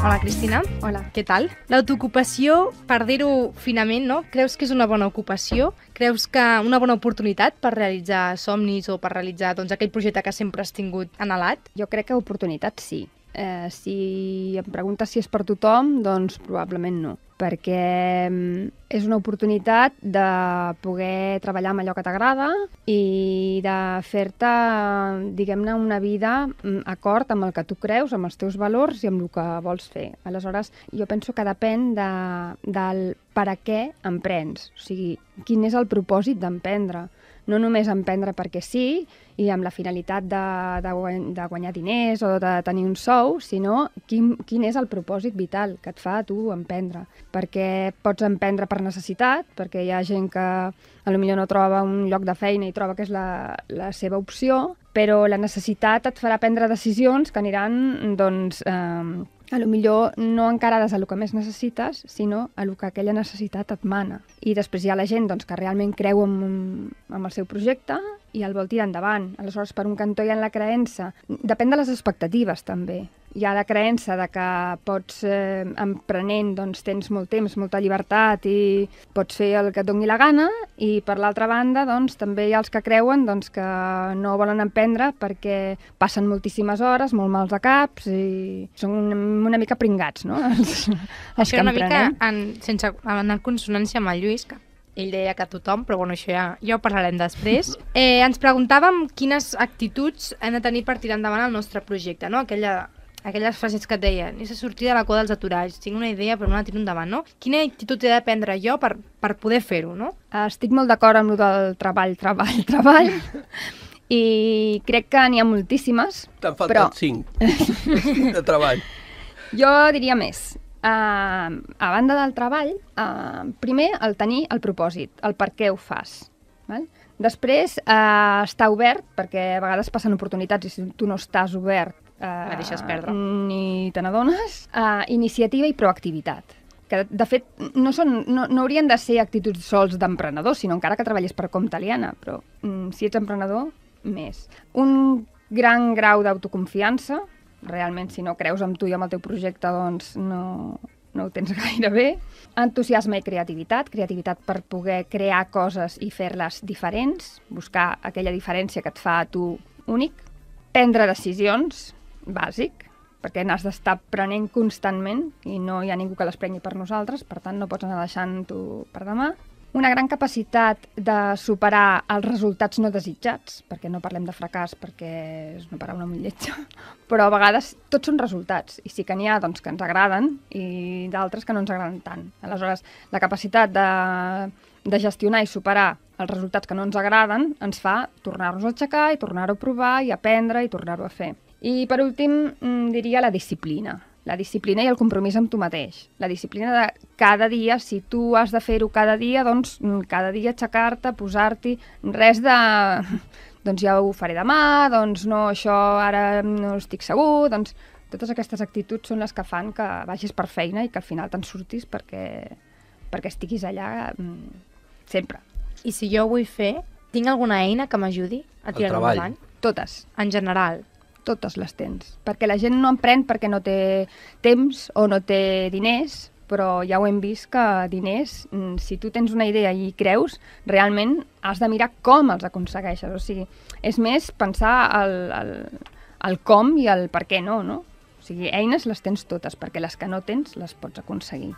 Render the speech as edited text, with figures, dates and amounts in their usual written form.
Hola, Cristina. Hola. Què tal? L'autoocupació, per dir-ho finament, no? Creus que és una bona ocupació? Creus que una bona oportunitat per realitzar somnis o per realitzar aquell projecte que sempre has tingut anhelat? Jo crec que oportunitat sí. Si em preguntes si és per tothom, doncs probablement no. Perquè és una oportunitat de poder treballar amb allò que t'agrada i de fer-te, diguem-ne, una vida acord amb el que tu creus, amb els teus valors i amb el que vols fer. Aleshores, jo penso que depèn del per a què emprens. O sigui, quin és el propòsit d'emprendre. No només emprendre perquè sí i amb la finalitat de guanyar diners o de tenir un sou, sinó quin és el propòsit vital que et fa a tu emprendre. Perquè pots emprendre per necessitat, perquè hi ha gent que potser no troba un lloc de feina i troba que és la seva opció, però la necessitat et farà prendre decisions que aniran, doncs, potser no encarades a el que més necessites, sinó a el que aquella necessitat et mana. I després hi ha la gent doncs, que realment creu en el seu projecte i el vol tirar endavant. Aleshores, per un cantó hi ha la creença. Depèn de les expectatives, també. Hi ha la creença de que pots, emprenent, doncs tens molt temps, molta llibertat i pots fer el que et doni la gana, i per l'altra banda, doncs, també hi ha els que creuen doncs, que no volen emprendre perquè passen moltíssimes hores, molt mals de caps i són una mica pringats, no? Això una mica sense anar en consonància amb el Lluís, que ell deia que tothom, però bueno, això ja ho parlarem després. Ens preguntàvem quines actituds hem de tenir per tirar endavant el nostre projecte, no? Aquelles frases que et deien, és a sortir de la cua dels aturalls, tinc una idea però no la tiro endavant, no? Quina actitud he de prendre jo per poder fer-ho, no? Estic molt d'acord amb el del treball, i crec que n'hi ha moltíssimes. T'han faltat 5 de treball. Jo diria més. A banda del treball, primer el tenir el propòsit, el per què ho fas. Val? Després, estar obert, perquè a vegades passen oportunitats i si tu no estàs obert, la deixes perdre. Ni te n'adones. Iniciativa i proactivitat. Que, de fet, no haurien de ser actituds sols d'emprenedor, sinó encara que treballés per compte aliena, però si ets emprenedor, més. Un gran grau d'autoconfiança, realment, si no creus en tu i en el teu projecte, doncs no ho tens gaire bé. Entusiasme i creativitat per poder crear coses i fer-les diferents, buscar aquella diferència que et fa a tu únic. Prendre decisions, bàsic, perquè n'has d'estar prenent constantment i no hi ha ningú que les prengui per nosaltres, per tant no pots anar deixant-ho per demà. Una gran capacitat de superar els resultats no desitjats, perquè no parlem de fracàs perquè és una paraula molt lletja, però a vegades tots són resultats, i sí que n'hi ha doncs, que ens agraden i d'altres que no ens agraden tant. Aleshores, la capacitat de gestionar i superar els resultats que no ens agraden ens fa tornar-nos a aixecar i tornar-ho a provar i aprendre i tornar-ho a fer. I per últim diria la disciplina. La disciplina i el compromís amb tu mateix. La disciplina de cada dia, si tu has de fer-ho cada dia, doncs cada dia aixecar-te, posar-t'hi, res de doncs ja ho faré demà, doncs no, això ara no estic segur, doncs totes aquestes actituds són les que fan que vagis per feina i que al final te'n surtis perquè estiguis allà sempre. I si jo ho vull fer, tinc alguna eina que m'ajudi a tirar-ho endavant? Totes. En general? Totes les tens. Perquè la gent no emprèn perquè no té temps o no té diners, però ja ho hem vist que diners, si tu tens una idea i hi creus, realment has de mirar com els aconsegueixes. O sigui, és més pensar el com i el per què no, no? O sigui, eines les tens totes, perquè les que no tens les pots aconseguir.